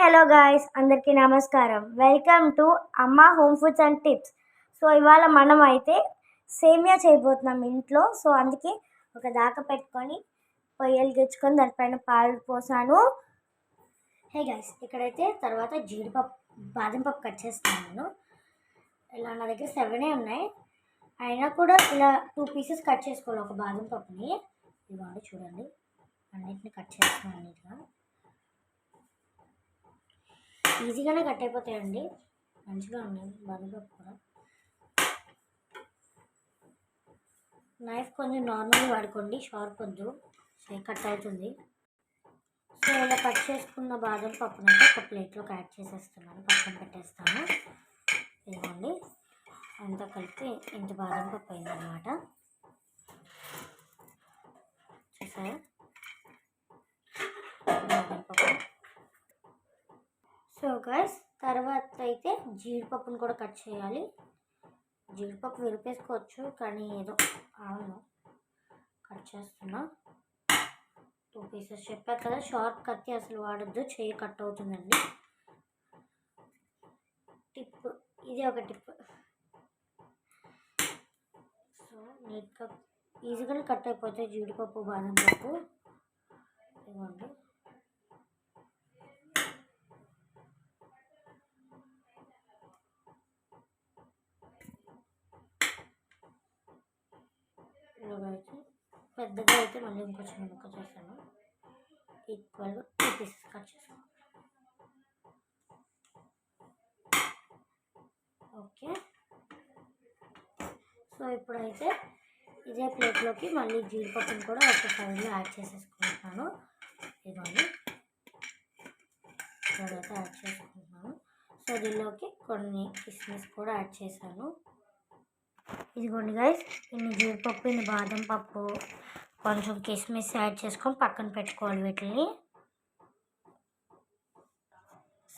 Hello guys, అందరికీ నమస్కారం. Welcome to అమ్మ home foods and tips. So ఇవాళ మనం అయితే సేమియా చేయబోతున్నాం ఇంట్లో. సో అందుకే ఒక దాకా పెట్టుకొని పొయ్యలు తెచ్చుకొని దానిపైన పాలు పోసాను. హే గాయ్స్, ఇక్కడైతే తర్వాత జీడిపప్పు బాదం పప్పు కట్ చేస్తాను నేను. ఇలా నా దగ్గర 7 ఉన్నాయి, అయినా కూడా ఇలా 2 పీసెస్ కట్ చేసుకోవాలి ఒక బాదం పప్పుని. ఇవ్వండి చూడండి, అన్నిటిని కట్ చేస్తున్నాను అన్నిటిగా. ఈజీగానే కట్ అయిపోతాయండి, మంచిగా ఉన్నాయి బాదం పప్పు కూడా. నైఫ్ కొంచెం నార్మల్గా వాడుకోండి, షార్ప్ వద్దు, కట్ అవుతుంది. సో ఇలా కట్ చేసుకున్న బాదం పప్పును అయితే ఒక ప్లేట్లోకి యాడ్ చేసేస్తున్నాను, పక్కన పెట్టేస్తాను. ఇదిగోండి, అంతా కలిపి ఇంత బాదం పప్పు అయిందన్నమాట. చూసారా బాదం పప్పు. సో గైస్, తర్వాత అయితే జీడిపప్పును కూడా కట్ చేయాలి. జీడిపప్పు విరిపేసుకోవచ్చు, కానీ ఏదో అవును కట్ చేస్తున్నా. 2 పీసెస్ చెప్పా కదా, షార్ప్ కత్తి అసలు వాడద్దు, చేయి కట్ అవుతుందండి. టిప్, ఇది ఒక టిప్. సో నీట్గా ఈజీగానే కట్ అయిపోతాయి జీడిపప్పు బాదం పప్పు. ఇవ్వండి, అయితే పెద్దగా అయితే మళ్ళీ ఇంకొంచెం ముక్క చేస్తాను. ఈక్వల్గా 2 పీసెస్ కట్ చేస్తాను. ఓకే, సో ఇప్పుడైతే ఇదే ప్లేట్లోకి మళ్ళీ జీడిపప్పుని కూడా ఒక సైడ్లో యాడ్ చేసేసుకుంటున్నాను. ఇదిగోండి, ఇక్కడైతే యాడ్ చేసుకుంటున్నాను. సో దీనిలోకి కొన్ని కిస్మిస్ కూడా యాడ్ చేశాను. ఇదిగోండి గైస్, ఇన్ని జీడిపప్పు, ఇన్ని బాదం పప్పు, కొంచెం కిస్మిస్ యాడ్ చేసుకొని పక్కన పెట్టుకోవాలి వీటిని.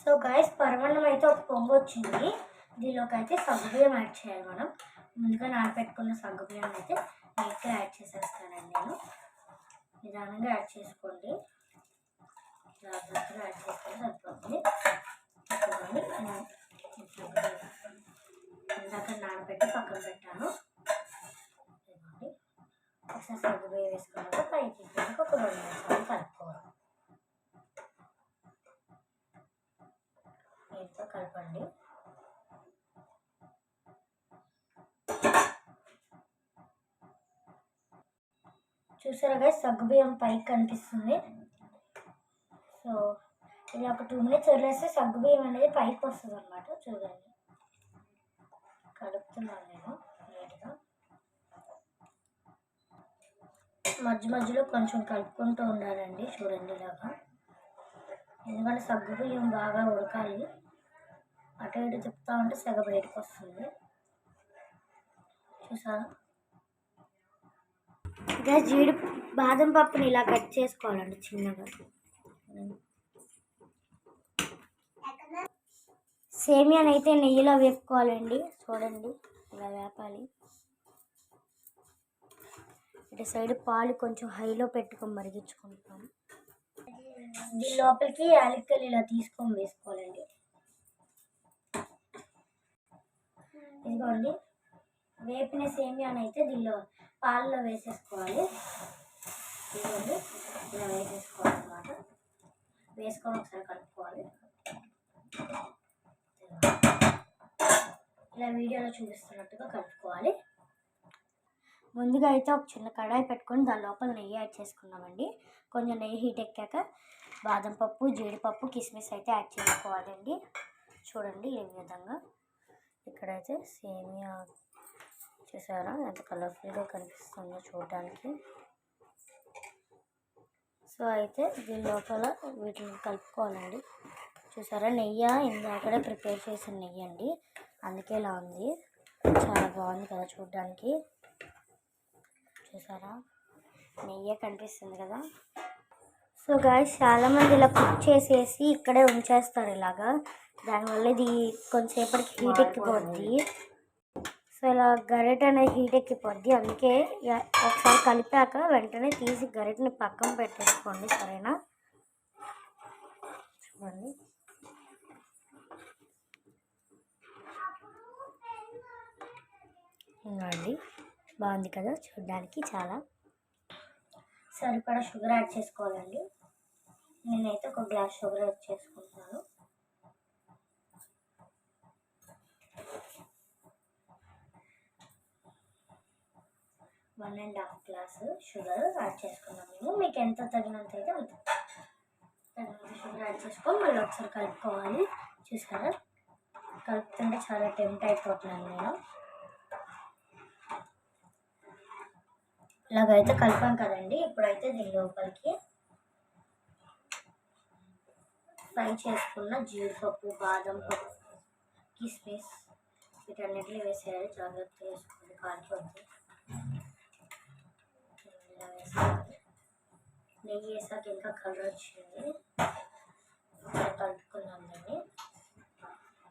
సో గైస్, పరమాన్నం అయితే ఒక పొంగు వచ్చింది. దీనిలోకి అయితే సగ్గుబియ్యం యాడ్ చేయాలి మనం. ముందుగా నానబెట్టుకున్న సగ్గుబియ్యం అయితే నీట్గా యాడ్ చేసేస్తానండి నేను. నిదానంగా యాడ్ చేసుకోండి, జాగ్రత్తగా యాడ్ చేసుకొని సరిపోతుంది. ఇందాక నానబెట్టి పక్కన పెట్టాను. ఇవ్వండి, ఒకసారి సగ్గుబియ్యం వేసుకున్నాక పైకి ఒక 2 నిమిషాలు కలుపుకోవాలి. నీట్గా కలపండి. చూసారా గైస్, సగ్గుబియ్యం పైకి కనిపిస్తుంది. సో ఇలా ఒక 2 మినిట్స్ వదిలేస్తే సగ్గుబియ్యం అనేది పైకి వస్తుంది అన్నమాట. చూడండి, కలుపుతున్నాను నేను నీట్గా. మధ్య మధ్యలో కొంచెం కలుపుకుంటూ ఉండాలండి. చూడండి ఇలాగా, ఎందుకంటే సగ్గుబియ్యం బాగా ఉడకాలి. అటు ఇటు తిప్పుతూ ఉంటే సగ బయటకు వస్తుంది. చూసారా, ఇంకా బాదం పప్పుని ఇలా కట్ చేసుకోవాలండి చిన్నగా. సేమియాని అయితే నెయ్యిలో వేపుకోవాలండి. చూడండి, ఇలా వేపాలి. ఇటు సైడ్ పాలు కొంచెం హైలో పెట్టుకొని మరిగించుకుంటాం. దీని లోపలికి యాలక్కలు ఇలా తీసుకొని వేసుకోవాలండి. ఇదిగోండి, వేపిన సేమియాని అయితే దీనిలో పాలలో వేసేసుకోవాలి. ఇదిగోండి, ఇలా వేసేసుకోవాలి అన్నమాట. వేసుకొని ఒకసారి కలుపుకోవాలి. ఇలా వీడియోలో చూపిస్తున్నట్టుగా కలుపుకోవాలి. ముందుగా అయితే ఒక చిన్న కడాయి పెట్టుకొని దాని లోపల నెయ్యి యాడ్ చేసుకున్నామండి. కొంచెం నెయ్యి హీట్ ఎక్కాక బాదం పప్పు, జీడిపప్పు, కిస్మిస్ అయితే యాడ్ చేసుకోవాలండి. చూడండి ఈ విధంగా. ఇక్కడైతే సేమియా చూసారా ఎంత కలర్ఫుల్గా కనిపిస్తుందో చూడడానికి. సో అయితే దీని లోపల వీటిని కలుపుకోవాలండి. చూసారా, నెయ్యి ఇందాకడే ప్రిపేర్ చేసిన నెయ్యి అండి, అందుకే ఇలా ఉంది. చాలా బాగుంది కదా చూడడానికి. చూసారా, నెయ్యి కనిపిస్తుంది కదా. సో గాయ్స్, చాలామంది ఇలా కుక్ చేసేసి ఇక్కడే ఉంచేస్తారు ఇలాగా. దానివల్ల ఇది కొంచెంసేపటికి హీట్ ఎక్కిపోద్ది. సో ఇలా గరిట అనేది హీట్ ఎక్కిపోద్ది, అందుకే ఒకసారి కలిపాక వెంటనే తీసి గరిటని పక్కన పెట్టేసుకోండి. సరేనా, చూడండి ఇంకోండి, బాగుంది కదా చూడడానికి. చాలా సరిపడా షుగర్ యాడ్ చేసుకోవాలండి. నేనైతే ఒక గ్లాస్ షుగర్ యాడ్ చేసుకుంటున్నాను. One and half glass sugar add చేసుకున్నాం మేము. మీకు ఎంత తగినంత అయితే అంత తగినంత షుగర్ యాడ్ చేసుకొని మళ్ళీ ఒకసారి కలుపుకోవాలి. చూసారా, కలుపుతుంటే చాలా టెంప్ట్ అయిపోతున్నాను నేను. ఇలాగైతే కలిపాం కదండి. ఇప్పుడైతే దీని లోపలికి ఫ్రై చేసుకున్న జీడిపప్పు, బాదం పప్పు, కిస్మిస్ వీటన్నిటిని వేసేయాలి. జాగ్రత్తగా వేసుకోండి, కాలిపోతుంది. నెయ్యి వేసాక ఇంకా కలర్ వచ్చింది. కలుపుకున్నాం దాన్ని.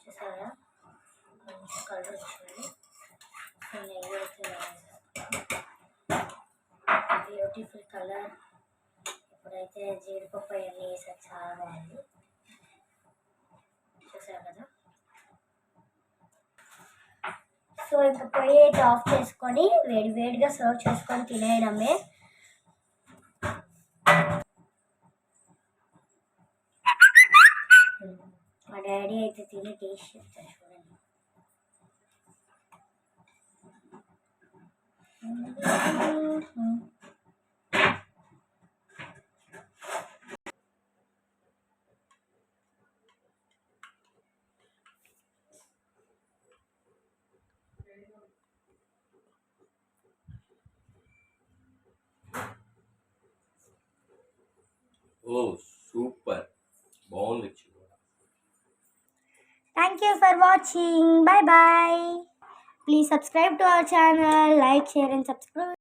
చూసారా, మంచి కలర్ వచ్చింది. నెయ్యి అయితే బ్యూటిఫుల్ కలర్. ఇప్పుడైతే జీడిపప్పు అవన్నీ వేసాక చాలా బాగుంది. చూసారు కదా. సో ఇంకా పొయ్యి అయితే ఆఫ్ చేసుకొని వేడిగా సర్వ్ చేసుకొని తినేయడమే. మా డాడీ అయితే తిని టేస్ట్ చెప్తారు, చూడండి. ఓ సూపర్, బాగుంది. Thank you for watching. Bye bye. Please subscribe to our channel, like, share and subscribe.